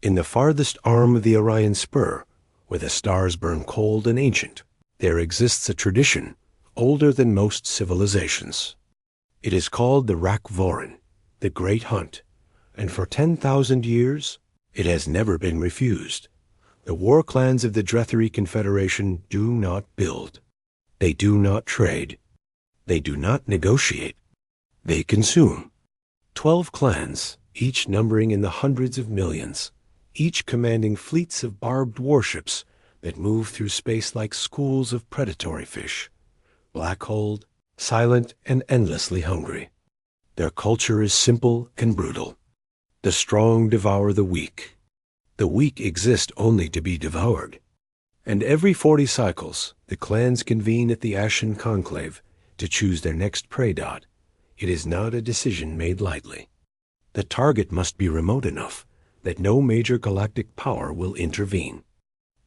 In the farthest arm of the Orion Spur, where the stars burn cold and ancient, there exists a tradition older than most civilizations. It is called the Rakvoren, the Great Hunt, and for 10,000 years it has never been refused. The war clans of the Dretheri Confederation do not build. They do not trade. They do not negotiate. They consume. 12 clans, each numbering in the hundreds of millions, each commanding fleets of barbed warships that move through space like schools of predatory fish, black-holed, silent, and endlessly hungry. Their culture is simple and brutal. The strong devour the weak. The weak exist only to be devoured. And every 40 cycles, the clans convene at the Ashen Conclave to choose their next prey dot. It is not a decision made lightly. The target must be remote enough that no major galactic power will intervene.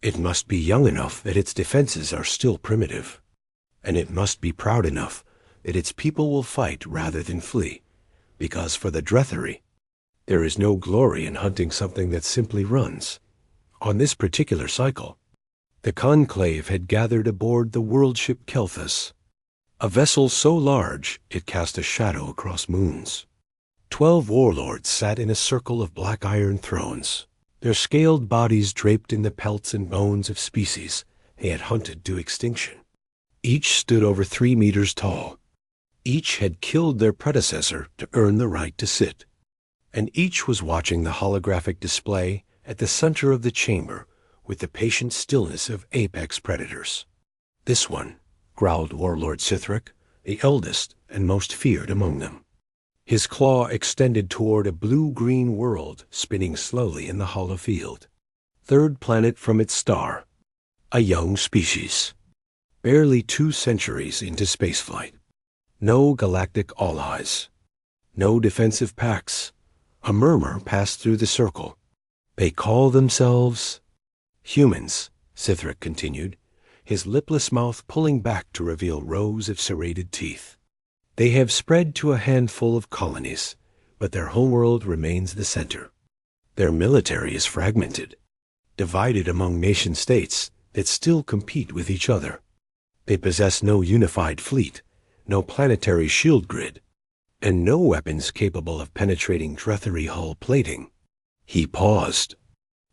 It must be young enough that its defenses are still primitive. And it must be proud enough that its people will fight rather than flee, because for the Dretheri, there is no glory in hunting something that simply runs. On this particular cycle, the conclave had gathered aboard the world ship Kelthus, a vessel so large it cast a shadow across moons. 12 warlords sat in a circle of black iron thrones, their scaled bodies draped in the pelts and bones of species they had hunted to extinction. Each stood over 3 meters tall. Each had killed their predecessor to earn the right to sit. And each was watching the holographic display at the center of the chamber with the patient stillness of apex predators. This one, growled Warlord Sithrak, the eldest and most feared among them. His claw extended toward a blue-green world spinning slowly in the hollow field. 3rd planet from its star. A young species. Barely 2 centuries into spaceflight. No galactic all-eyes. No defensive pacts. A murmur passed through the circle. They call themselves humans, Sithrak continued, his lipless mouth pulling back to reveal rows of serrated teeth. They have spread to a handful of colonies, but their homeworld remains the center. Their military is fragmented, divided among nation-states that still compete with each other. They possess no unified fleet, no planetary shield grid, and no weapons capable of penetrating Dretheri hull plating. He paused.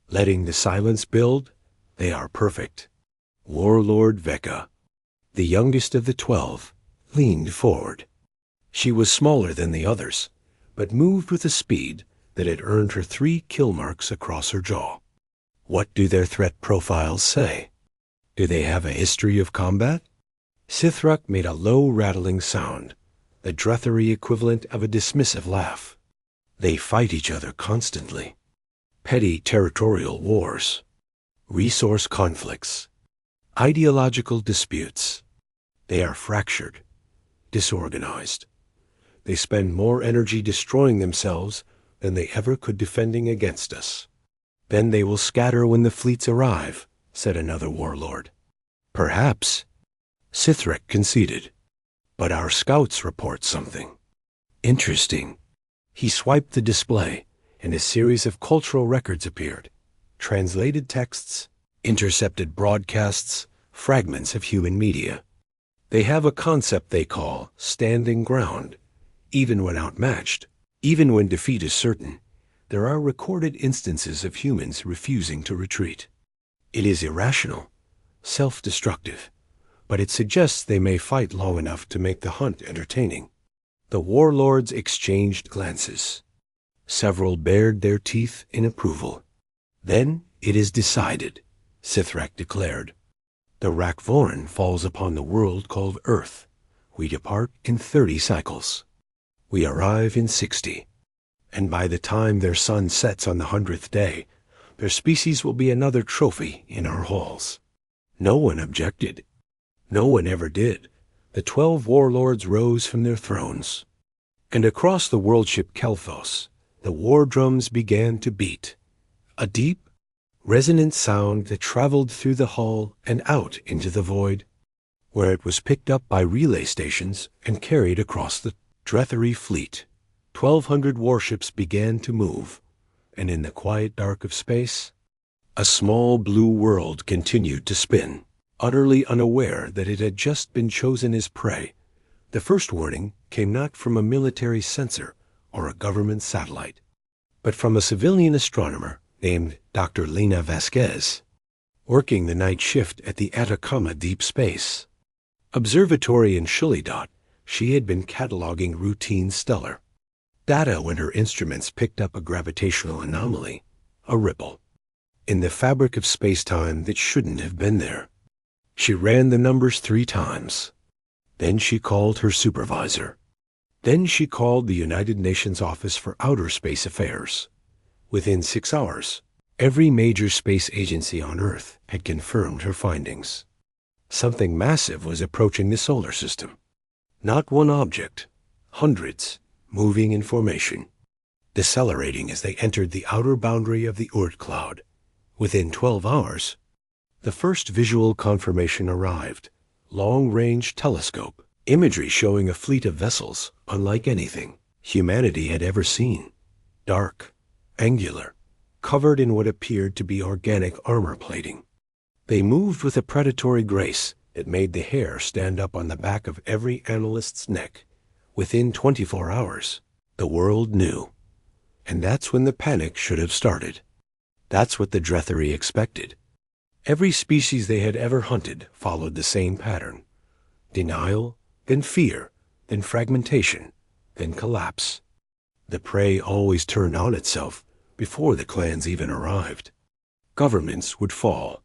Letting the silence build, they are perfect. Warlord Veka, the youngest of the 12, leaned forward. She was smaller than the others, but moved with a speed that had earned her 3 kill marks across her jaw. What do their threat profiles say? Do they have a history of combat? Sithrak made a low rattling sound, the Dretheri equivalent of a dismissive laugh. They fight each other constantly. Petty territorial wars, resource conflicts, ideological disputes. They are fractured, disorganized. They spend more energy destroying themselves than they ever could defending against us. Then they will scatter when the fleets arrive, said another warlord. Perhaps, Sithrak conceded, but our scouts report something. Interesting. He swiped the display, and a series of cultural records appeared. Translated texts, intercepted broadcasts, fragments of human media. They have a concept they call standing ground. Even when outmatched, even when defeat is certain, there are recorded instances of humans refusing to retreat. It is irrational, self-destructive, but it suggests they may fight long enough to make the hunt entertaining. The warlords exchanged glances. Several bared their teeth in approval. Then it is decided, Sithrak declared. The Rakvoren falls upon the world called Earth. We depart in 30 cycles. We arrive in 60. And by the time their sun sets on the 100th day, their species will be another trophy in our halls. No one objected. No one ever did. The 12 warlords rose from their thrones. And across the world ship Kelthos, the war drums began to beat. A deep, resonant sound that traveled through the hull and out into the void, where it was picked up by relay stations and carried across the Dretheri fleet. 1,200 warships began to move, And in the quiet dark of space, a small blue world continued to spin, utterly unaware that it had just been chosen as prey. The first warning came not from a military sensor or a government satellite, but from a civilian astronomer named Dr. Lena Vasquez, working the night shift at the Atacama Deep Space Observatory in Chulidot. She had been cataloging routine stellar data when her instruments picked up a gravitational anomaly, a ripple, in the fabric of space-time that shouldn't have been there. She ran the numbers 3 times. Then she called her supervisor. Then she called the United Nations Office for Outer Space Affairs. Within 6 hours, every major space agency on Earth had confirmed her findings. Something massive was approaching the solar system. Not one object, hundreds, moving in formation, decelerating as they entered the outer boundary of the Oort cloud. Within 12 hours, the first visual confirmation arrived. Long-range telescope, imagery showing a fleet of vessels unlike anything humanity had ever seen. Dark, angular, covered in what appeared to be organic armor plating. They moved with a predatory grace that made the hair stand up on the back of every analyst's neck. Within 24 hours, the world knew. And that's when the panic should have started. That's what the Dretheri expected. Every species they had ever hunted followed the same pattern. Denial, then fear, then fragmentation, then collapse. The prey always turned on itself before the clans even arrived. Governments would fall.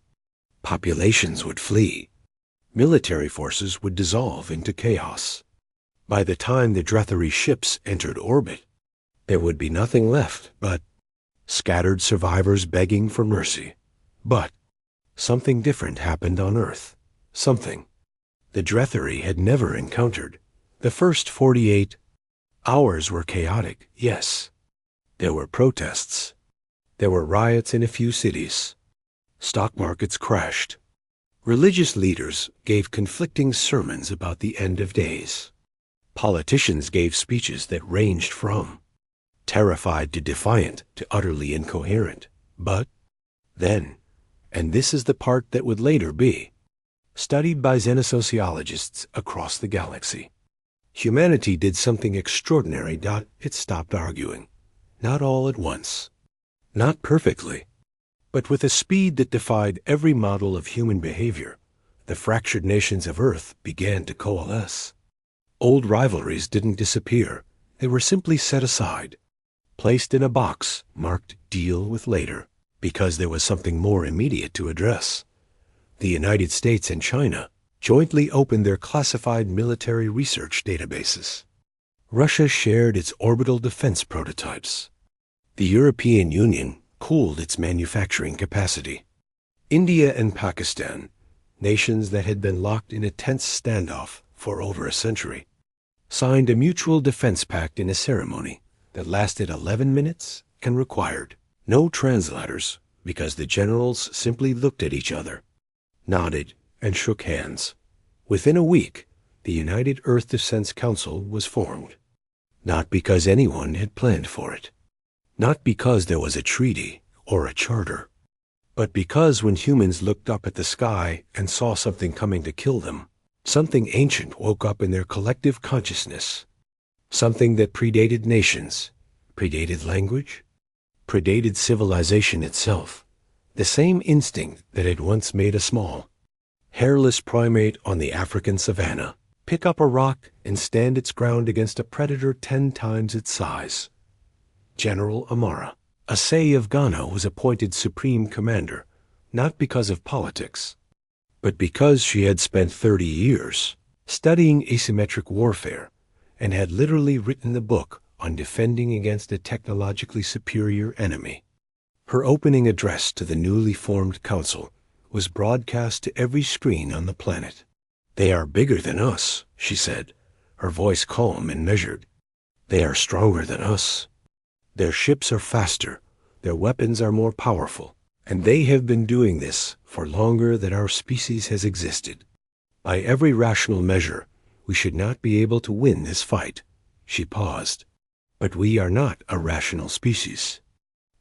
Populations would flee. Military forces would dissolve into chaos. By the time the Dretheri ships entered orbit, there would be nothing left but scattered survivors begging for mercy. But something different happened on Earth. Something the Dretheri had never encountered. The first 48 hours were chaotic, yes. There were protests. There were riots in a few cities. Stock markets crashed. Religious leaders gave conflicting sermons about the end of days. Politicians gave speeches that ranged from terrified to defiant to utterly incoherent. But then, and this is the part that would later be studied by xenosociologists across the galaxy, humanity did something extraordinary. It stopped arguing. Not all at once. Not perfectly. But with a speed that defied every model of human behavior, the fractured nations of Earth began to coalesce. Old rivalries didn't disappear. They were simply set aside, placed in a box marked "Deal with Later," because there was something more immediate to address. The United States and China jointly opened their classified military research databases. Russia shared its orbital defense prototypes. The European Union cooled its manufacturing capacity. India and Pakistan, nations that had been locked in a tense standoff for over a century, signed a mutual defense pact in a ceremony that lasted 11 minutes and required no translators, because the generals simply looked at each other, nodded, and shook hands. Within a week, the United Earth Defense Council was formed. Not because anyone had planned for it. Not because there was a treaty or a charter. But because when humans looked up at the sky and saw something coming to kill them, something ancient woke up in their collective consciousness. Something that predated nations, predated language, predated civilization itself. The same instinct that had once made a small, hairless primate on the African savanna pick up a rock and stand its ground against a predator 10 times its size. General Amara, a Say of Ghana, was appointed supreme commander, not because of politics, but because she had spent 30 years studying asymmetric warfare and had literally written the book on defending against a technologically superior enemy. Her opening address to the newly formed council was broadcast to every screen on the planet. "They are bigger than us," she said, her voice calm and measured. "They are stronger than us. Their ships are faster, their weapons are more powerful, and they have been doing this for longer than our species has existed. By every rational measure, we should not be able to win this fight." She paused. "But we are not a rational species.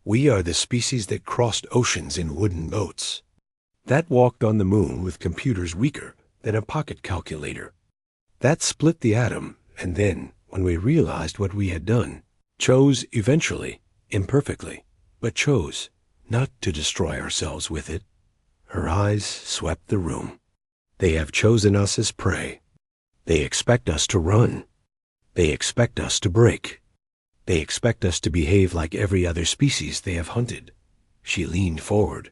We are the species that crossed oceans in wooden boats, that walked on the moon with computers weaker than a pocket calculator, that split the atom, and then, when we realized what we had done, chose eventually, imperfectly, but chose not to destroy ourselves with it. Her eyes swept the room. They have chosen us as prey. They expect us to run. They expect us to break. They expect us to behave like every other species they have hunted. She leaned forward.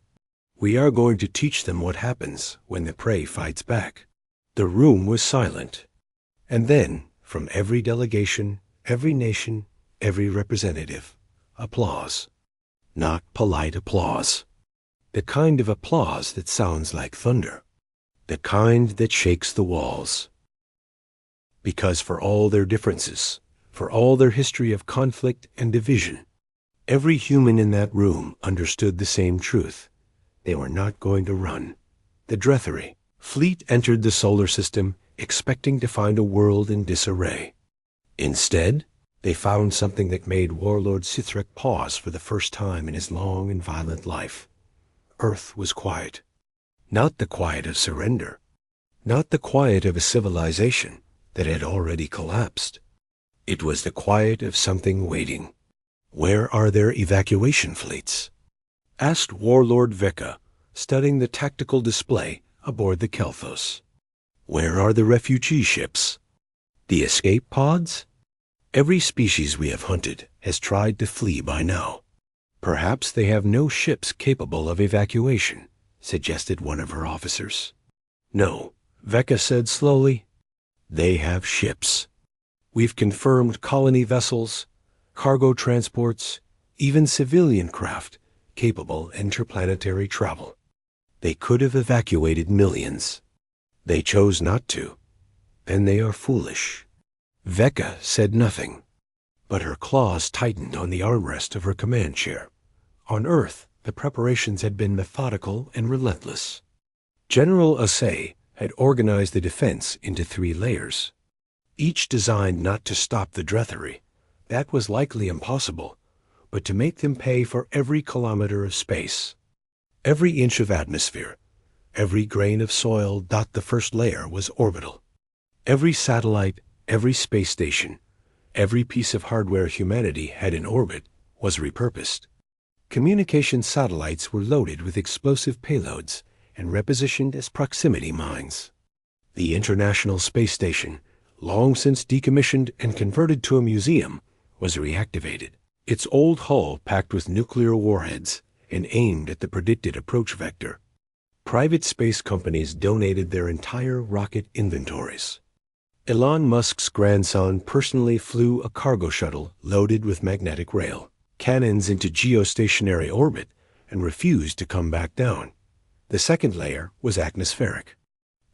We are going to teach them what happens when the prey fights back. The room was silent. And then, from every delegation, every nation, every representative, applause. Not polite applause. The kind of applause that sounds like thunder. The kind that shakes the walls. Because for all their differences, for all their history of conflict and division, every human in that room understood the same truth. They were not going to run. The Dretheri fleet entered the solar system expecting to find a world in disarray. Instead, they found something that made Warlord Sithrak pause for the first time in his long and violent life. Earth was quiet. Not the quiet of surrender. Not the quiet of a civilization that had already collapsed. It was the quiet of something waiting. Where are their evacuation fleets? Asked Warlord Veka, studying the tactical display aboard the Kelthos. Where are the refugee ships? The escape pods? Every species we have hunted has tried to flee by now. Perhaps they have no ships capable of evacuation, suggested one of her officers. No, Veka said slowly. They have ships. We've confirmed colony vessels, cargo transports, even civilian craft capable interplanetary travel. They could have evacuated millions. They chose not to. Then they are foolish. Veka said nothing, but her claws tightened on the armrest of her command chair. On Earth, the preparations had been methodical and relentless. General Asay had organized the defense into 3 layers, each designed not to stop the Dretheri. That was likely impossible, but to make them pay for every kilometer of space. Every inch of atmosphere, every grain of soil. The first layer was orbital. Every satellite, every space station, every piece of hardware humanity had in orbit was repurposed. Communication satellites were loaded with explosive payloads and repositioned as proximity mines. The International Space Station, long since decommissioned and converted to a museum, was reactivated, its old hull packed with nuclear warheads and aimed at the predicted approach vector. Private space companies donated their entire rocket inventories. Elon Musk's grandson personally flew a cargo shuttle loaded with magnetic rail, cannons into geostationary orbit, and refused to come back down. The second layer was atmospheric.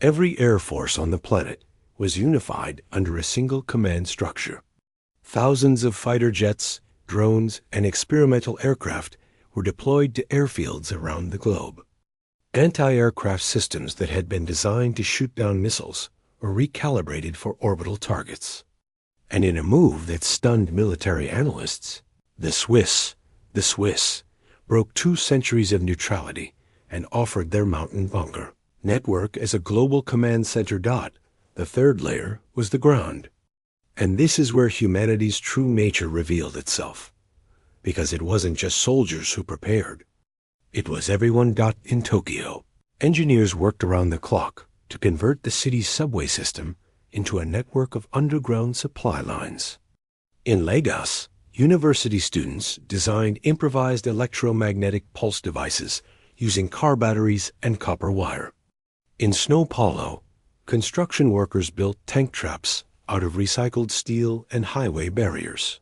Every air force on the planet was unified under a single command structure. Thousands of fighter jets, drones, and experimental aircraft were deployed to airfields around the globe. Anti-aircraft systems that had been designed to shoot down missiles were recalibrated for orbital targets. And in a move that stunned military analysts, the Swiss broke 2 centuries of neutrality and offered their mountain bunker network as a global command center. The third layer was the ground. And this is where humanity's true nature revealed itself, because it wasn't just soldiers who prepared. It was everyone. In Tokyo, engineers worked around the clock to convert the city's subway system into a network of underground supply lines. In Lagos, university students designed improvised electromagnetic pulse devices using car batteries and copper wire. In São Paulo, construction workers built tank traps out of recycled steel and highway barriers.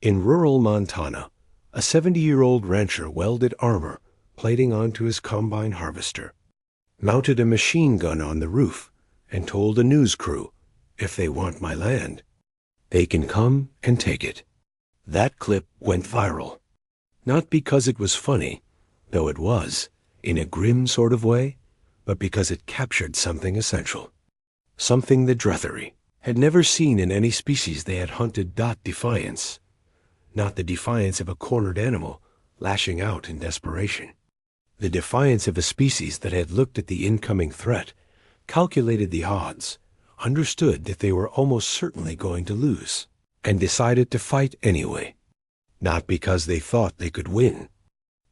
In rural Montana, a 70-year-old rancher welded armor plating onto his combine harvester, mounted a machine gun on the roof, and told a news crew, "If they want my land, they can come and take it." That clip went viral, not because it was funny, though it was, in a grim sort of way, but because it captured something essential, something the Dretheri had never seen in any species they had hunted. Defiance. Not the defiance of a cornered animal, lashing out in desperation. The defiance of a species that had looked at the incoming threat, calculated the odds, understood that they were almost certainly going to lose, and decided to fight anyway. Not because they thought they could win,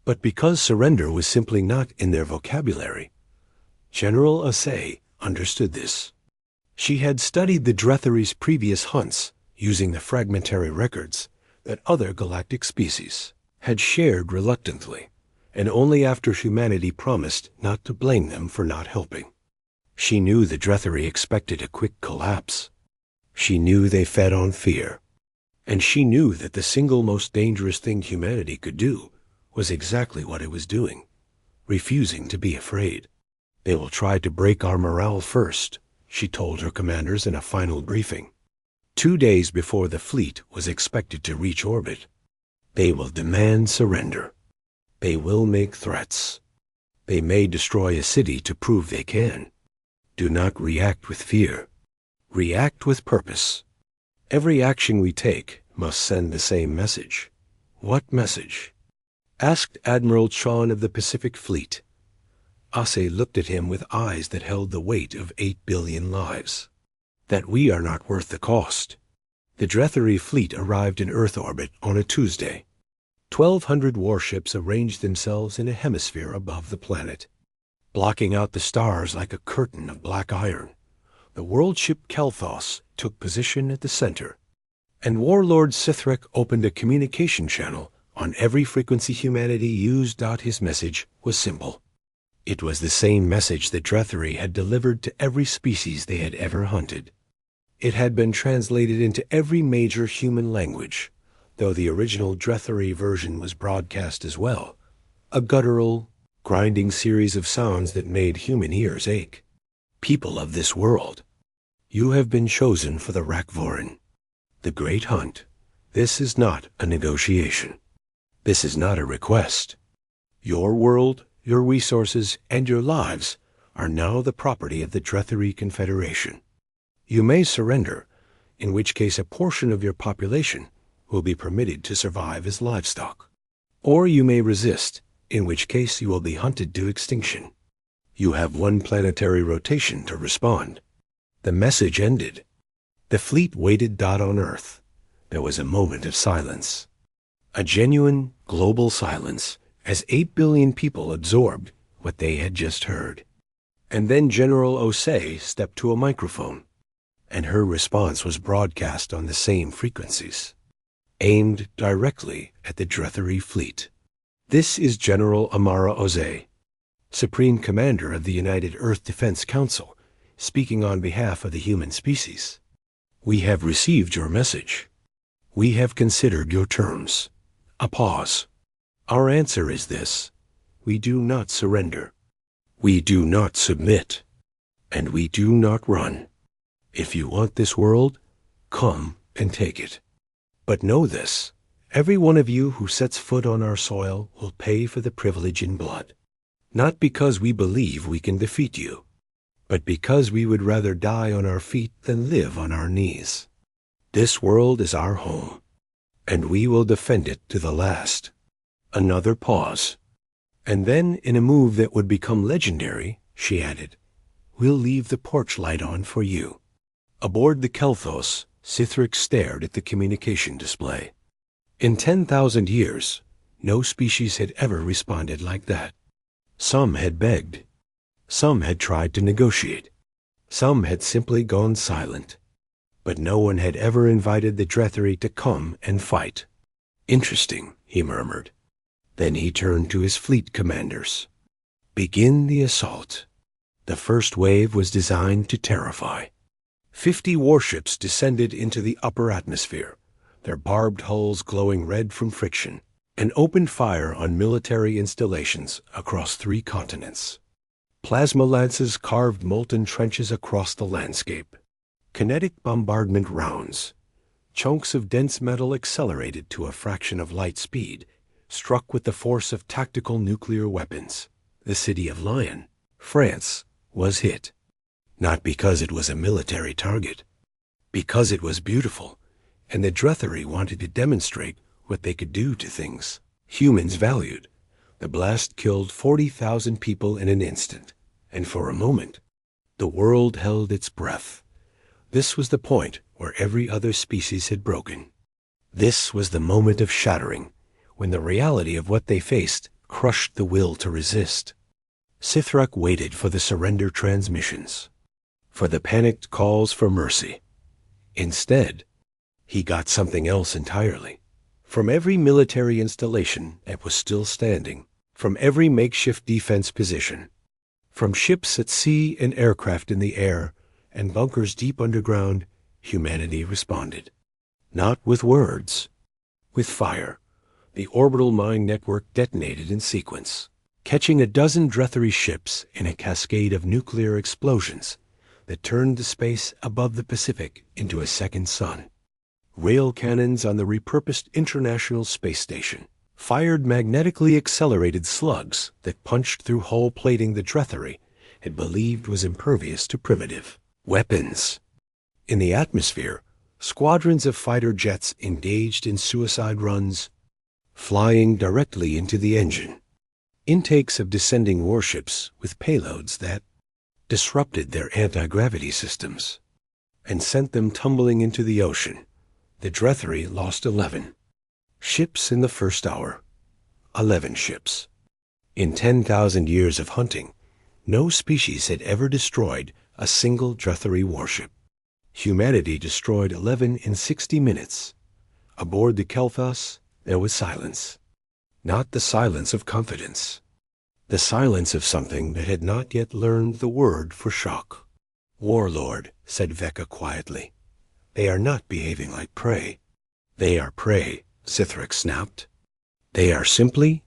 but because surrender was simply not in their vocabulary. General Osei understood this. She had studied the Dretheri's previous hunts using the fragmentary records that other galactic species had shared reluctantly, and only after humanity promised not to blame them for not helping. She knew the Dretheri expected a quick collapse. She knew they fed on fear. And she knew that the single most dangerous thing humanity could do was exactly what it was doing, refusing to be afraid. They will try to break our morale first, she told her commanders in a final briefing. 2 days before the fleet was expected to reach orbit. They will demand surrender. They will make threats. They may destroy a city to prove they can. Do not react with fear. React with purpose. Every action we take must send the same message. What message? Asked Admiral Chon of the Pacific Fleet. Ase looked at him with eyes that held the weight of 8 billion lives. That we are not worth the cost. The Dretheri fleet arrived in Earth orbit on a Tuesday. 1,200 warships arranged themselves in a hemisphere above the planet, blocking out the stars like a curtain of black iron. The world ship Kelthos took position at the center, and Warlord Sithrek opened a communication channel on every frequency humanity used. His message was simple. It was the same message that Dretheri had delivered to every species they had ever hunted. It had been translated into every major human language, though the original Dretheri version was broadcast as well, a guttural, grinding series of sounds that made human ears ache. People of this world, you have been chosen for the Rakvorin, the great hunt. This is not a negotiation. This is not a request. Your world, your resources, and your lives are now the property of the Dretheri Confederation. You may surrender, in which case a portion of your population will be permitted to survive as livestock. Or you may resist, in which case you will be hunted to extinction. You have 1 planetary rotation to respond. The message ended. The fleet waited. On Earth, there was a moment of silence. A genuine, global silence, as 8 billion people absorbed what they had just heard. And then General Osei stepped to a microphone, and her response was broadcast on the same frequencies, aimed directly at the Dretheri fleet. This is General Amara Osei, Supreme Commander of the United Earth Defense Council, speaking on behalf of the human species. We have received your message. We have considered your terms. A pause. Our answer is this. We do not surrender. We do not submit. And we do not run. If you want this world, come and take it. But know this. Every one of you who sets foot on our soil will pay for the privilege in blood. Not because we believe we can defeat you, but because we would rather die on our feet than live on our knees. This world is our home, and we will defend it to the last. Another pause. And then, in a move that would become legendary, she added, We'll leave the porch light on for you. Aboard the Kelthos, Sithrek stared at the communication display. In 10,000 years, no species had ever responded like that. Some had begged. Some had tried to negotiate. Some had simply gone silent. But no one had ever invited the Dretheri to come and fight. Interesting, he murmured. Then he turned to his fleet commanders. Begin the assault. The first wave was designed to terrify. 50 warships descended into the upper atmosphere, their barbed hulls glowing red from friction, and opened fire on military installations across 3 continents. Plasma lances carved molten trenches across the landscape. Kinetic bombardment rounds, chunks of dense metal accelerated to a fraction of light speed, struck with the force of tactical nuclear weapons. The city of Lyon, France, was hit. Not because it was a military target, because it was beautiful, and the Dretheri wanted to demonstrate what they could do to things. Humans valued. The blast killed 40,000 people in an instant, and for a moment, the world held its breath. This was the point where every other species had broken. This was the moment of shattering, when the reality of what they faced crushed the will to resist. Sithrak waited for the surrender transmissions, for the panicked calls for mercy. Instead, he got something else entirely. From every military installation that was still standing, from every makeshift defense position, from ships at sea and aircraft in the air and bunkers deep underground, humanity responded. Not with words, with fire. The orbital mine network detonated in sequence, catching a dozen Dretheri ships in a cascade of nuclear explosions that turned the space above the Pacific into a second sun. Rail cannons on the repurposed International Space Station fired magnetically accelerated slugs that punched through hull plating the Dretheri had believed was impervious to primitive weapons. In the atmosphere, squadrons of fighter jets engaged in suicide runs, flying directly into the engine. Intakes of descending warships with payloads that disrupted their anti-gravity systems and sent them tumbling into the ocean. The Dretheri lost 11 ships in the first hour. 11 ships. In 10,000 years of hunting, no species had ever destroyed a single Dretheri warship. Humanity destroyed 11 in 60 minutes. Aboard the Kelthos, there was silence. Not the silence of confidence. The silence of something that had not yet learned the word for shock. "Warlord," said Veka quietly. "They are not behaving like prey." "They are prey," Sithrak snapped. "They are simply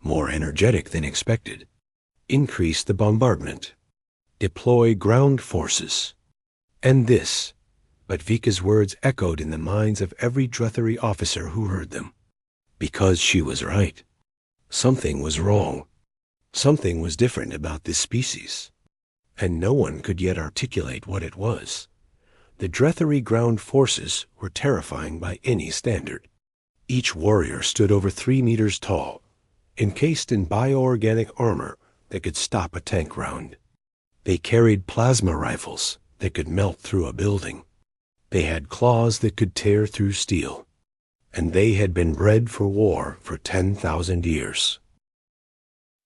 more energetic than expected. Increase the bombardment. Deploy ground forces." And this, but Vika's words echoed in the minds of every Dretheri officer who heard them. Because she was right. Something was wrong. Something was different about this species. And no one could yet articulate what it was. The Dretheri ground forces were terrifying by any standard. Each warrior stood over 3 meters tall, encased in bioorganic armor that could stop a tank round. They carried plasma rifles that could melt through a building. They had claws that could tear through steel. And they had been bred for war for 10,000 years.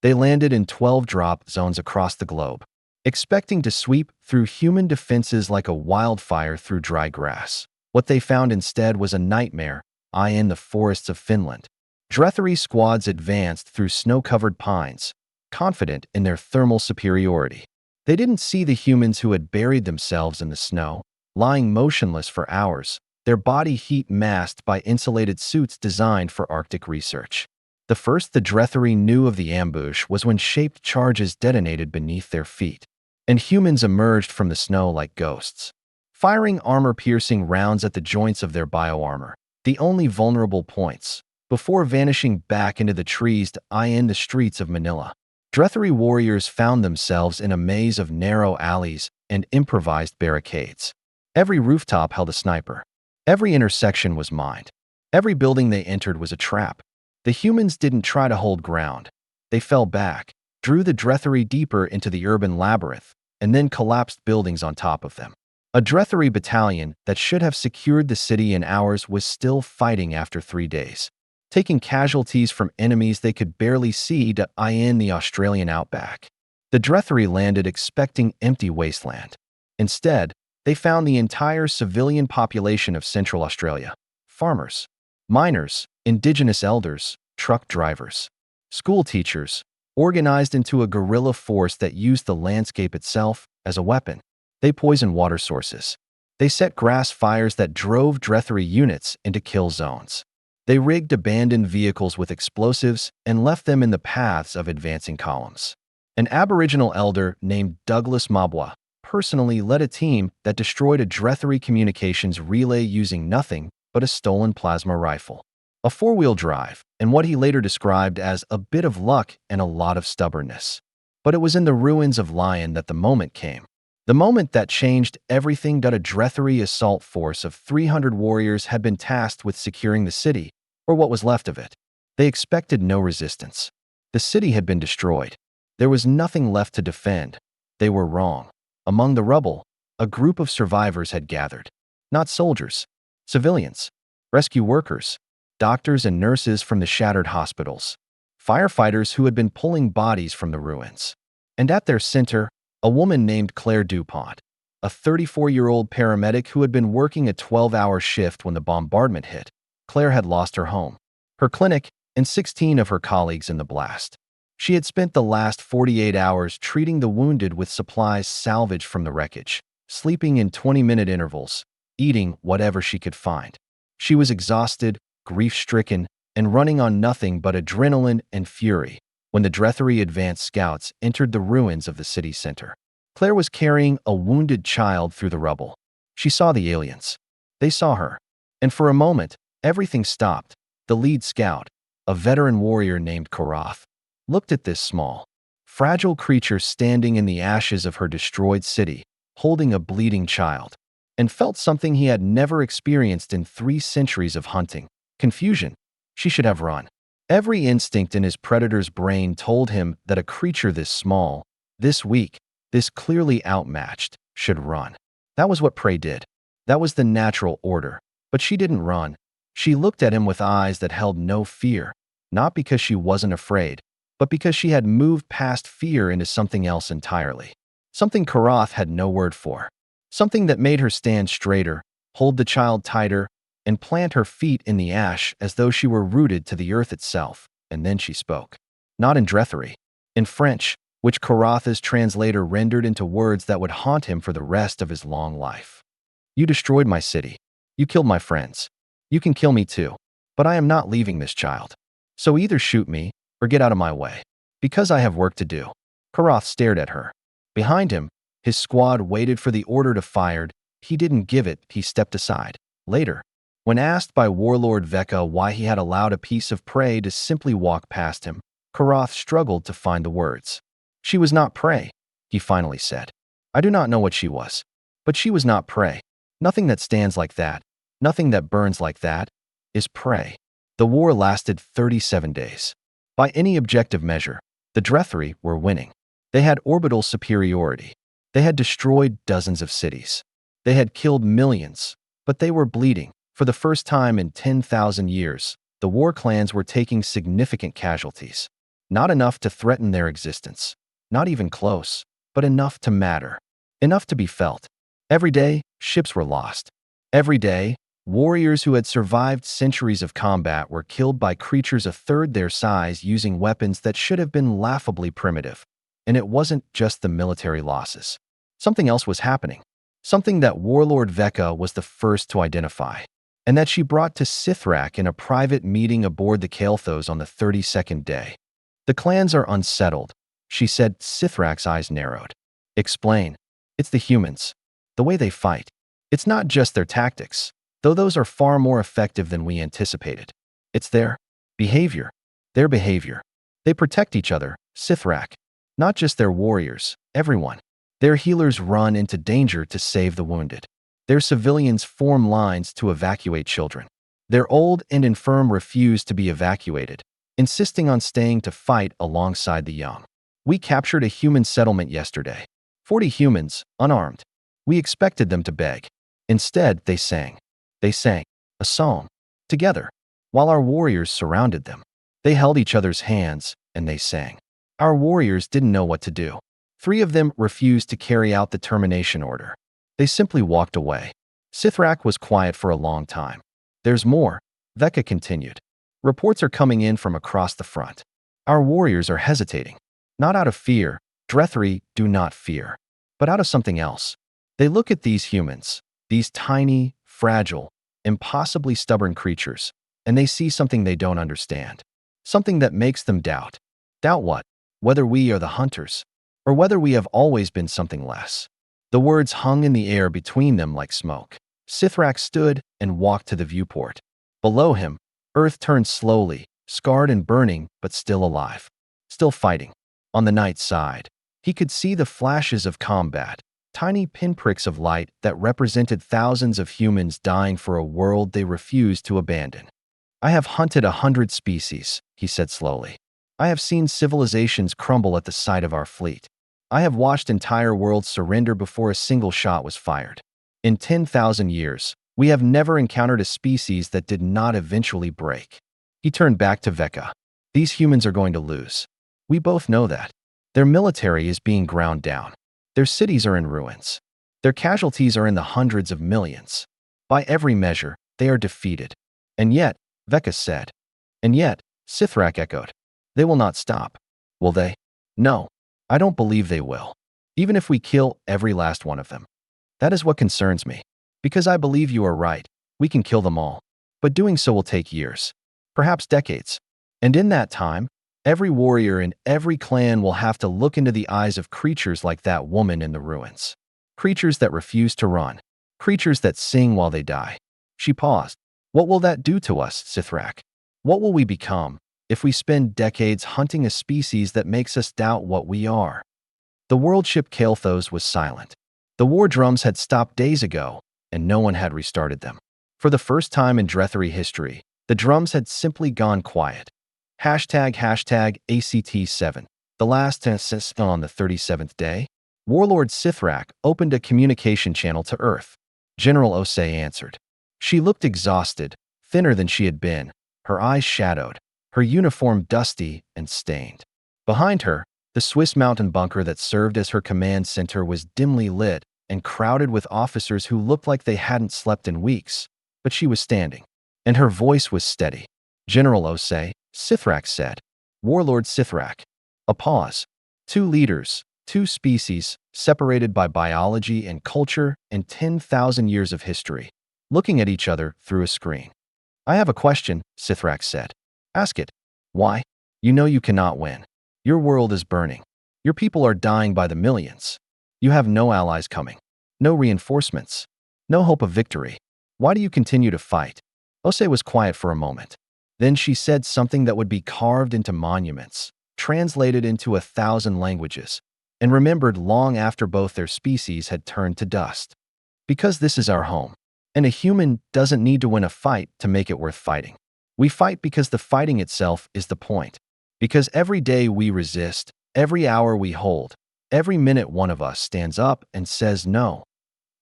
They landed in 12 drop zones across the globe, expecting to sweep through human defenses like a wildfire through dry grass. What they found instead was a nightmare, in the forests of Finland. Dretheri squads advanced through snow-covered pines, confident in their thermal superiority. They didn't see the humans who had buried themselves in the snow, lying motionless for hours, their body heat masked by insulated suits designed for Arctic research. The first the Dretheri knew of the ambush was when shaped charges detonated beneath their feet, and humans emerged from the snow like ghosts, firing armor-piercing rounds at the joints of their bioarmor, the only vulnerable points, before vanishing back into the trees to in the streets of Manila. Dretheri warriors found themselves in a maze of narrow alleys and improvised barricades. Every rooftop held a sniper. Every intersection was mined. Every building they entered was a trap. The humans didn't try to hold ground. They fell back, drew the Dretheri deeper into the urban labyrinth, and then collapsed buildings on top of them. A Dretheri battalion that should have secured the city in hours was still fighting after 3 days, taking casualties from enemies they could barely see to in the Australian outback. The Dretheri landed expecting empty wasteland. Instead, they found the entire civilian population of Central Australia: farmers, miners, indigenous elders, truck drivers, school teachers, organized into a guerrilla force that used the landscape itself as a weapon. They poisoned water sources. They set grass fires that drove Dretheri units into kill zones. They rigged abandoned vehicles with explosives and left them in the paths of advancing columns. An Aboriginal elder named Douglas Mabwa personally led a team that destroyed a Dretheri communications relay using nothing but a stolen plasma rifle, a 4-wheel drive, and what he later described as a bit of luck and a lot of stubbornness. But it was in the ruins of Lion that the moment came. The moment that changed everything. A Dretheri assault force of 300 warriors had been tasked with securing the city, or what was left of it. They expected no resistance. The city had been destroyed. There was nothing left to defend. They were wrong. Among the rubble, a group of survivors had gathered. Not soldiers, civilians, rescue workers, doctors and nurses from the shattered hospitals, firefighters who had been pulling bodies from the ruins. And at their center, a woman named Claire DuPont, a 34-year-old paramedic who had been working a 12-hour shift when the bombardment hit. Claire had lost her home, her clinic, and 16 of her colleagues in the blast. She had spent the last 48 hours treating the wounded with supplies salvaged from the wreckage, sleeping in 20-minute intervals, eating whatever she could find. She was exhausted, grief-stricken, and running on nothing but adrenaline and fury when the Drethry advance scouts entered the ruins of the city center. Claire was carrying a wounded child through the rubble. She saw the aliens. They saw her. And for a moment, everything stopped. The lead scout, a veteran warrior named Karath, looked at this small, fragile creature standing in the ashes of her destroyed city, holding a bleeding child, and felt something he had never experienced in 3 centuries of hunting: confusion. She should have run. Every instinct in his predator's brain told him that a creature this small, this weak, this clearly outmatched, should run. That was what prey did. That was the natural order. But she didn't run. She looked at him with eyes that held no fear, not because she wasn't afraid, but because she had moved past fear into something else entirely. Something Karath had no word for. Something that made her stand straighter, hold the child tighter, and plant her feet in the ash as though she were rooted to the earth itself. And then she spoke. Not in Drethry. In French, which Karath's translator rendered into words that would haunt him for the rest of his long life. You destroyed my city. You killed my friends. You can kill me too. But I am not leaving this child. So either shoot me, or get out of my way. Because I have work to do. Karath stared at her. Behind him, his squad waited for the order to fire. He didn't give it, he stepped aside. Later, when asked by Warlord Veka why he had allowed a piece of prey to simply walk past him, Karath struggled to find the words. She was not prey, he finally said. I do not know what she was. But she was not prey. Nothing that stands like that, nothing that burns like that, is prey. The war lasted 37 days. By any objective measure, the Drethry were winning. They had orbital superiority. They had destroyed dozens of cities. They had killed millions, but they were bleeding. For the first time in 10,000 years, the war clans were taking significant casualties. Not enough to threaten their existence. Not even close, but enough to matter. Enough to be felt. Every day, ships were lost. Every day, warriors who had survived centuries of combat were killed by creatures a third their size using weapons that should have been laughably primitive. And it wasn't just the military losses. Something else was happening. Something that Warlord Veka was the first to identify, and that she brought to Sithrak in a private meeting aboard the Kael'thos on the 32nd day. The clans are unsettled, she said. Sithrak's eyes narrowed. Explain. It's the humans. The way they fight. It's not just their tactics, though those are far more effective than we anticipated. It's their behavior. Their behavior. They protect each other, Sithrak. Not just their warriors, everyone. Their healers run into danger to save the wounded. Their civilians form lines to evacuate children. Their old and infirm refuse to be evacuated, insisting on staying to fight alongside the young. We captured a human settlement yesterday. 40 humans, unarmed. We expected them to beg. Instead, they sang. They sang a song together, while our warriors surrounded them. They held each other's hands, and they sang. Our warriors didn't know what to do. 3 of them refused to carry out the termination order. They simply walked away. Sithrak was quiet for a long time. There's more, Veka continued. Reports are coming in from across the front. Our warriors are hesitating. Not out of fear, Drethry do not fear, but out of something else. They look at these humans, these tiny, fragile, impossibly stubborn creatures, and they see something they don't understand. Something that makes them doubt. Doubt what? Whether we are the hunters, or whether we have always been something less. The words hung in the air between them like smoke. Sithrak stood and walked to the viewport. Below him, Earth turned slowly, scarred and burning, but still alive. Still fighting. On the night side, he could see the flashes of combat, tiny pinpricks of light that represented thousands of humans dying for a world they refused to abandon. I have hunted 100 species, he said slowly. I have seen civilizations crumble at the sight of our fleet. I have watched entire worlds surrender before a single shot was fired. In 10,000 years, we have never encountered a species that did not eventually break. He turned back to Vecca. These humans are going to lose. We both know that. Their military is being ground down. Their cities are in ruins. Their casualties are in the hundreds of millions. By every measure, they are defeated. And yet, Vecca said. And yet, Sithrak echoed. They will not stop. Will they? No. I don't believe they will. Even if we kill every last one of them. That is what concerns me. Because I believe you are right. We can kill them all. But doing so will take years. Perhaps decades. And in that time, every warrior in every clan will have to look into the eyes of creatures like that woman in the ruins. Creatures that refuse to run. Creatures that sing while they die. She paused. What will that do to us, Sithrak? What will we become if we spend decades hunting a species that makes us doubt what we are? The world ship Kael'thos was silent. The war drums had stopped days ago, and no one had restarted them. For the first time in Drethari history, the drums had simply gone quiet. Hashtag ACT7. The last census on the 37th day, Warlord Sithrak opened a communication channel to Earth. General Osei answered. She looked exhausted, thinner than she had been, her eyes shadowed, her uniform dusty and stained. Behind her, the Swiss mountain bunker that served as her command center was dimly lit and crowded with officers who looked like they hadn't slept in weeks. But she was standing, and her voice was steady. General Osei, Sithrak said. Warlord Sithrak. A pause. Two leaders, two species, separated by biology and culture and 10,000 years of history, looking at each other through a screen. I have a question, Sithrak said. Ask it. Why? You know you cannot win. Your world is burning. Your people are dying by the millions. You have no allies coming. No reinforcements. No hope of victory. Why do you continue to fight? Osei was quiet for a moment. Then she said something that would be carved into monuments, translated into 1,000 languages, and remembered long after both their species had turned to dust. Because this is our home, and a human doesn't need to win a fight to make it worth fighting. We fight because the fighting itself is the point. Because every day we resist, every hour we hold, every minute one of us stands up and says no.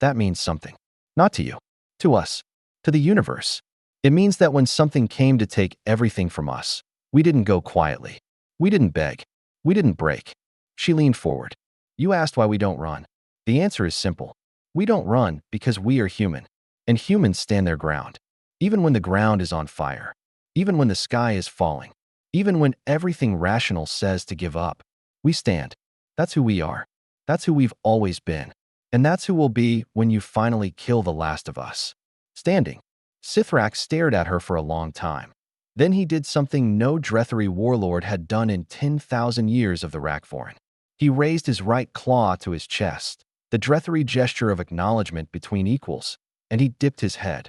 That means something. Not to you. To us. To the universe. It means that when something came to take everything from us, we didn't go quietly. We didn't beg. We didn't break. She leaned forward. You asked why we don't run. The answer is simple. We don't run because we are human. And humans stand their ground. Even when the ground is on fire. Even when the sky is falling. Even when everything rational says to give up. We stand. That's who we are. That's who we've always been. And that's who we'll be when you finally kill the last of us. Standing. Sithrak stared at her for a long time. Then he did something no Drethari warlord had done in 10,000 years of the Rakvorin. He raised his right claw to his chest, the Drethari gesture of acknowledgement between equals, and he dipped his head.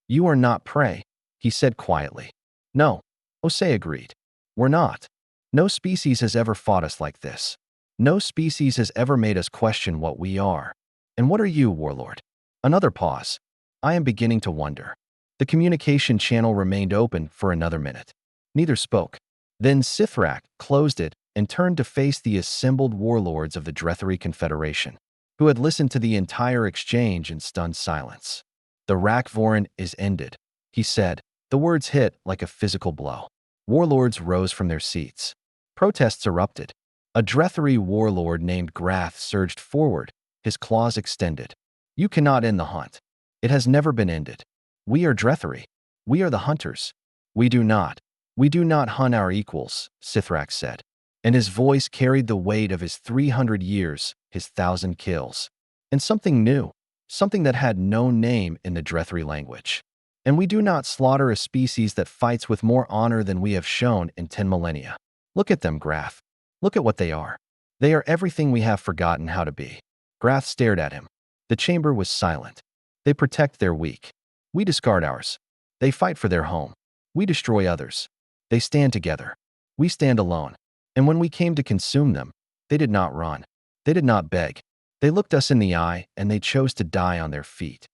You are not prey, he said quietly. No, Osei agreed. We're not. No species has ever fought us like this. No species has ever made us question what we are. And what are you, warlord? Another pause. I am beginning to wonder. The communication channel remained open for another minute. Neither spoke. Then Sithrak closed it and turned to face the assembled warlords of the Drethari Confederation, who had listened to the entire exchange in stunned silence. The Rakvorin is ended, he said. The words hit like a physical blow. Warlords rose from their seats. Protests erupted. A Drethari warlord named Grath surged forward, his claws extended. You cannot end the hunt. It has never been ended. We are Drethari. We are the hunters. We do not hunt our equals, Sithrak said. And his voice carried the weight of his 300 years, his 1,000 kills. And something new, something that had no name in the Drethari language. And we do not slaughter a species that fights with more honor than we have shown in 10 millennia. Look at them, Grath. Look at what they are. They are everything we have forgotten how to be. Grath stared at him. The chamber was silent. They protect their weak. We discard ours. They fight for their home. We destroy others. They stand together. We stand alone. And when we came to consume them, they did not run. They did not beg. They looked us in the eye and they chose to die on their feet.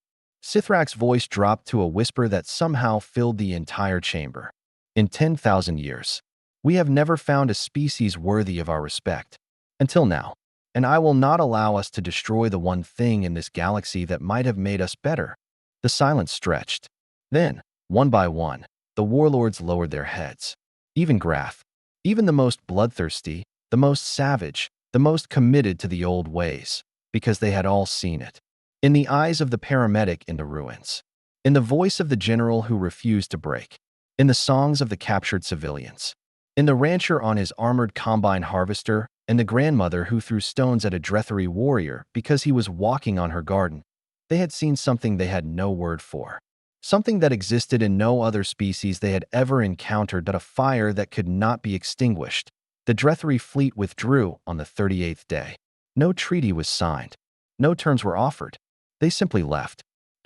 Sithrak's voice dropped to a whisper that somehow filled the entire chamber. In 10,000 years, we have never found a species worthy of our respect. Until now. And I will not allow us to destroy the one thing in this galaxy that might have made us better. The silence stretched. Then, one by one, the warlords lowered their heads. Even Grath, even the most bloodthirsty, the most savage, the most committed to the old ways, because they had all seen it. In the eyes of the paramedic in the ruins. In the voice of the general who refused to break. In the songs of the captured civilians. In the rancher on his armored combine harvester, and the grandmother who threw stones at a Drethari warrior because he was walking on her garden. They had seen something they had no word for. Something that existed in no other species they had ever encountered, but a fire that could not be extinguished. The Drethari fleet withdrew on the 38th day. No treaty was signed. No terms were offered. They simply left.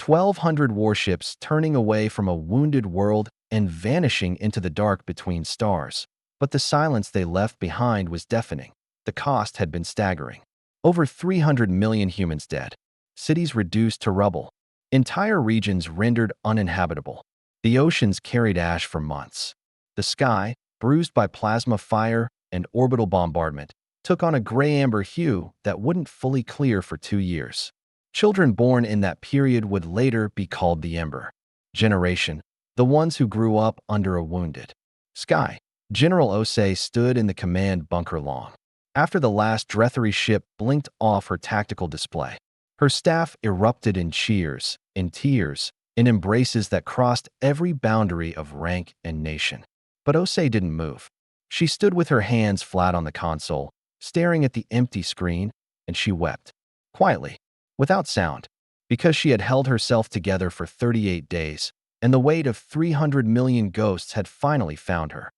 1,200 warships turning away from a wounded world and vanishing into the dark between stars. But the silence they left behind was deafening. The cost had been staggering. Over 300 million humans dead. Cities reduced to rubble. Entire regions rendered uninhabitable. The oceans carried ash for months. The sky, bruised by plasma fire and orbital bombardment, took on a gray-amber hue that wouldn't fully clear for 2 years. Children born in that period would later be called the Ember generation, the ones who grew up under a wounded sky. General Osei stood in the command bunker long. After the last Drethari ship blinked off her tactical display, her staff erupted in cheers, in tears, in embraces that crossed every boundary of rank and nation. But Osei didn't move. She stood with her hands flat on the console, staring at the empty screen, and she wept. Quietly, without sound, because she had held herself together for 38 days, and the weight of 300 million ghosts had finally found her.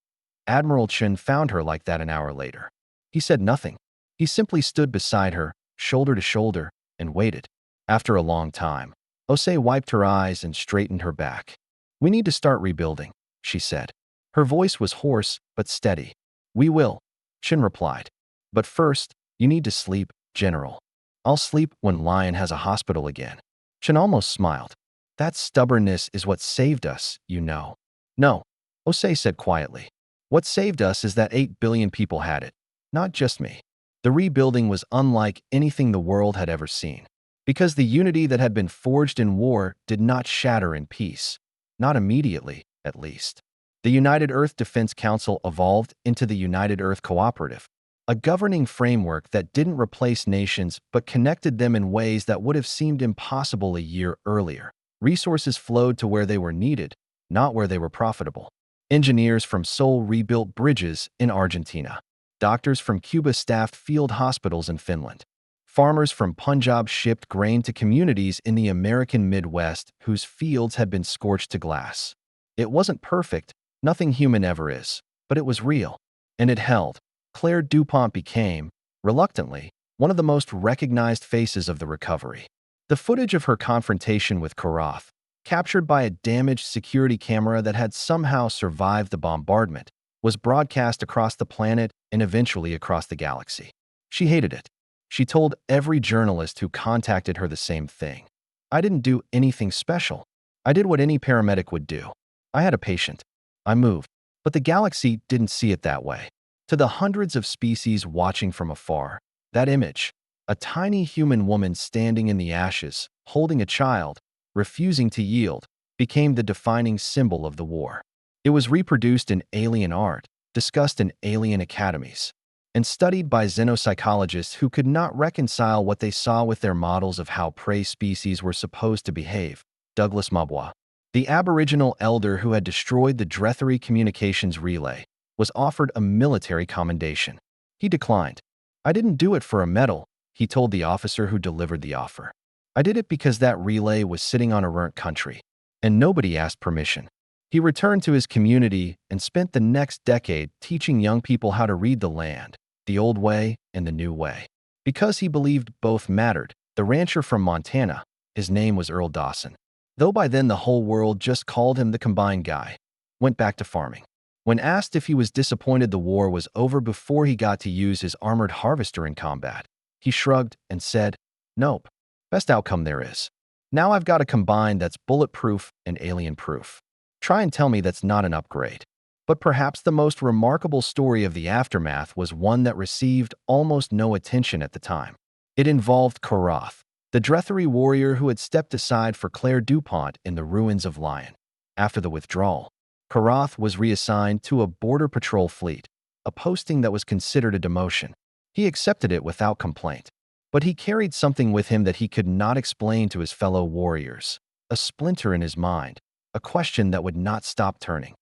Admiral Chen found her like that an hour later. He said nothing. He simply stood beside her, shoulder to shoulder, and waited. After a long time, Osei wiped her eyes and straightened her back. "We need to start rebuilding," she said. Her voice was hoarse but steady. "We will," Chen replied. "But first, you need to sleep, General." "I'll sleep when Lion has a hospital again." Chen almost smiled. "That stubbornness is what saved us, you know." "No," Osei said quietly. "What saved us is that 8 billion people had it. Not just me." The rebuilding was unlike anything the world had ever seen. Because the unity that had been forged in war did not shatter in peace. Not immediately, at least. The United Earth Defense Council evolved into the United Earth Cooperative, a governing framework that didn't replace nations but connected them in ways that would have seemed impossible a year earlier. Resources flowed to where they were needed, not where they were profitable. Engineers from Seoul rebuilt bridges in Argentina. Doctors from Cuba staffed field hospitals in Finland. Farmers from Punjab shipped grain to communities in the American Midwest whose fields had been scorched to glass. It wasn't perfect, nothing human ever is, but it was real. And it held. Claire DuPont became, reluctantly, one of the most recognized faces of the recovery. The footage of her confrontation with Karath, captured by a damaged security camera that had somehow survived the bombardment, was broadcast across the planet and eventually across the galaxy. She hated it. She told every journalist who contacted her the same thing. "I didn't do anything special. I did what any paramedic would do. I had a patient. I moved." But the galaxy didn't see it that way. To the hundreds of species watching from afar, that image, a tiny human woman standing in the ashes, holding a child, refusing to yield, became the defining symbol of the war. It was reproduced in alien art, discussed in alien academies, and studied by xenopsychologists who could not reconcile what they saw with their models of how prey species were supposed to behave. Douglas Mabwa, the Aboriginal elder who had destroyed the Drethari communications relay, was offered a military commendation. He declined. "I didn't do it for a medal," he told the officer who delivered the offer. "I did it because that relay was sitting on a burnt country, and nobody asked permission." He returned to his community and spent the next decade teaching young people how to read the land, the old way and the new way. Because he believed both mattered, the rancher from Montana, his name was Earl Dawson, though by then the whole world just called him the combined guy, went back to farming. When asked if he was disappointed the war was over before he got to use his armored harvester in combat, he shrugged and said, "Nope. Best outcome there is." Now I've got a combine that's bulletproof and alien-proof. Try and tell me that's not an upgrade. But perhaps the most remarkable story of the aftermath was one that received almost no attention at the time. It involved Korath, the Drethari warrior who had stepped aside for Claire DuPont in the ruins of Lion. After the withdrawal, Korath was reassigned to a border patrol fleet, a posting that was considered a demotion. He accepted it without complaint. But he carried something with him that he could not explain to his fellow warriors, a splinter in his mind, a question that would not stop turning.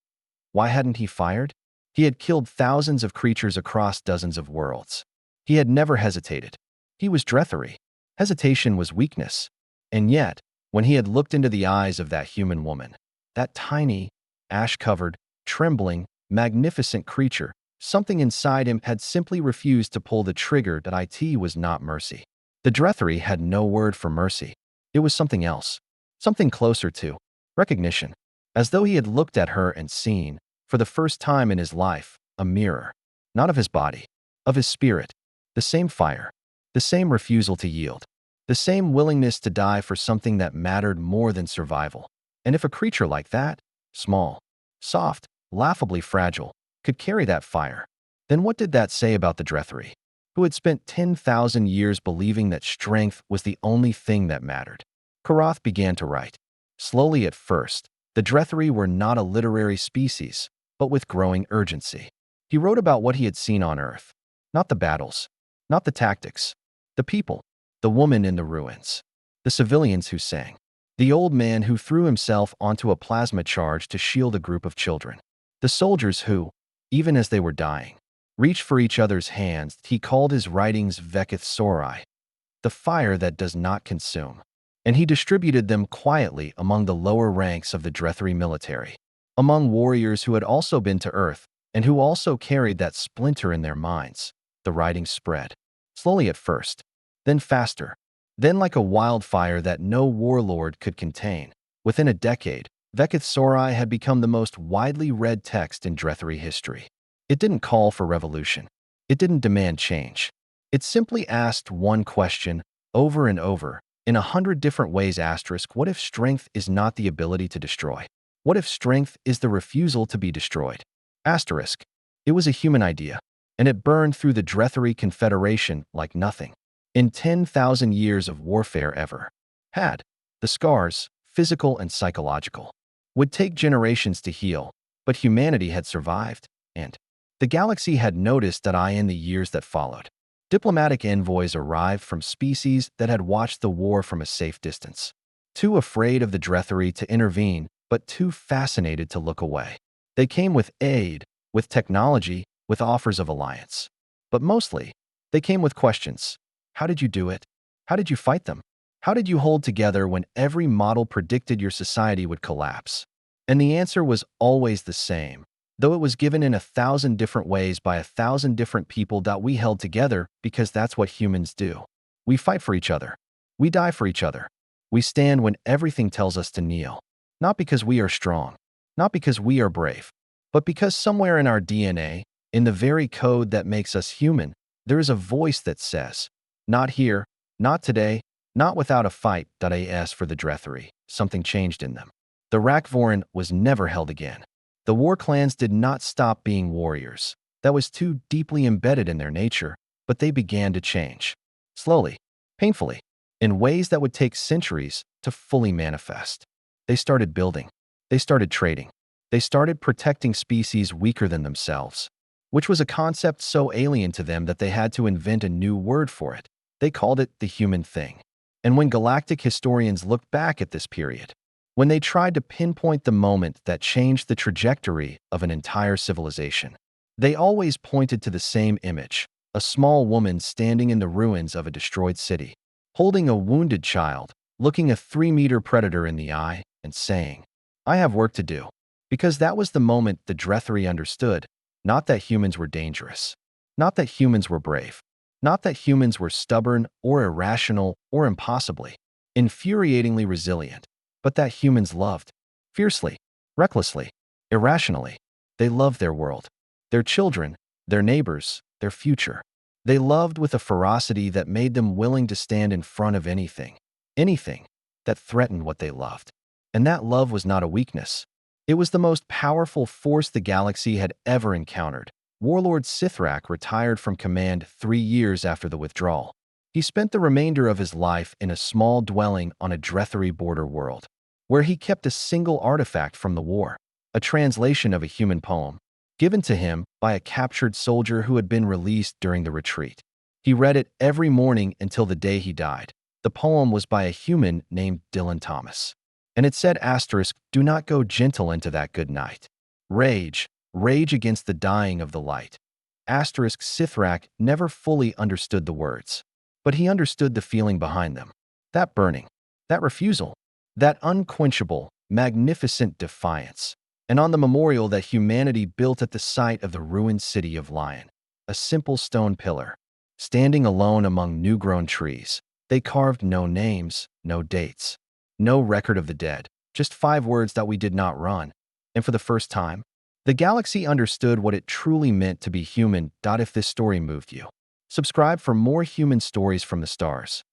Why hadn't he fired? He had killed thousands of creatures across dozens of worlds. He had never hesitated. He was Drethari. Hesitation was weakness. And yet, when he had looked into the eyes of that human woman, that tiny, ash-covered, trembling, magnificent creature, something inside him had simply refused to pull the trigger. That it was not mercy. The Drethari had no word for mercy. It was something else, something closer to recognition, as though he had looked at her and seen, for the first time in his life, a mirror, not of his body, of his spirit, the same fire, the same refusal to yield, the same willingness to die for something that mattered more than survival. And if a creature like that, small, soft, laughably fragile, could carry that fire, then what did that say about the Drethari, who had spent 10,000 years believing that strength was the only thing that mattered? Korath began to write. Slowly at first, the Drethari were not a literary species, but with growing urgency. He wrote about what he had seen on Earth, not the battles, not the tactics, the people, the woman in the ruins, the civilians who sang, the old man who threw himself onto a plasma charge to shield a group of children, the soldiers who, even as they were dying, reached for each other's hands. He called his writings Vekith Sorai, the fire that does not consume. And he distributed them quietly among the lower ranks of the Drethari military, among warriors who had also been to Earth and who also carried that splinter in their minds. The writing spread, slowly at first, then faster, then like a wildfire that no warlord could contain. Within a decade, Vekith Sorai had become the most widely read text in Drethari history. It didn't call for revolution. It didn't demand change. It simply asked one question over and over, in 100 different ways. What if strength is not the ability to destroy? What if strength is the refusal to be destroyed? It was a human idea, and it burned through the Drethari Confederation like nothing in 10,000 years of warfare ever had. The scars, physical and psychological, would take generations to heal, but humanity had survived, and the galaxy had noticed that in the years that followed. Diplomatic envoys arrived from species that had watched the war from a safe distance, too afraid of the Drethari to intervene, but too fascinated to look away. They came with aid, with technology, with offers of alliance. But mostly, they came with questions. How did you do it? How did you fight them? How did you hold together when every model predicted your society would collapse? And the answer was always the same, though it was given in 1,000 different ways by 1,000 different people. We held together because that's what humans do. We fight for each other. We die for each other. We stand when everything tells us to kneel. Not because we are strong, not because we are brave, but because somewhere in our DNA, in the very code that makes us human, there is a voice that says, not here, not today, not without a fight. As for the Drethari, something changed in them. The Rakvoran was never held again. The war clans did not stop being warriors. That was too deeply embedded in their nature, but they began to change. Slowly, painfully, in ways that would take centuries to fully manifest. They started building. They started trading. They started protecting species weaker than themselves, which was a concept so alien to them that they had to invent a new word for it. They called it the human thing. And when galactic historians looked back at this period, when they tried to pinpoint the moment that changed the trajectory of an entire civilization, they always pointed to the same image, a small woman standing in the ruins of a destroyed city, holding a wounded child, looking a 3-meter predator in the eye, and saying, I have work to do. Because that was the moment the Drethari understood, not that humans were dangerous, not that humans were brave, not that humans were stubborn or irrational or impossibly, infuriatingly resilient, but that humans loved, fiercely, recklessly, irrationally. They loved their world, their children, their neighbors, their future. They loved with a ferocity that made them willing to stand in front of anything, anything, that threatened what they loved. And that love was not a weakness. It was the most powerful force the galaxy had ever encountered. Warlord Sithrak retired from command 3 years after the withdrawal. He spent the remainder of his life in a small dwelling on a Drethari border world, where he kept a single artifact from the war, a translation of a human poem, given to him by a captured soldier who had been released during the retreat. He read it every morning until the day he died. The poem was by a human named Dylan Thomas. And it said, "Do not go gentle into that good night. Rage, rage against the dying of the light." Sithrak never fully understood the words, but he understood the feeling behind them. That burning, that refusal, that unquenchable, magnificent defiance. And on the memorial that humanity built at the site of the ruined city of Lion, a simple stone pillar, standing alone among new-grown trees, they carved no names, no dates, no record of the dead, just 5 words that we did not run. And for the first time, the galaxy understood what it truly meant to be human. If this story moved you, subscribe for more human stories from the stars.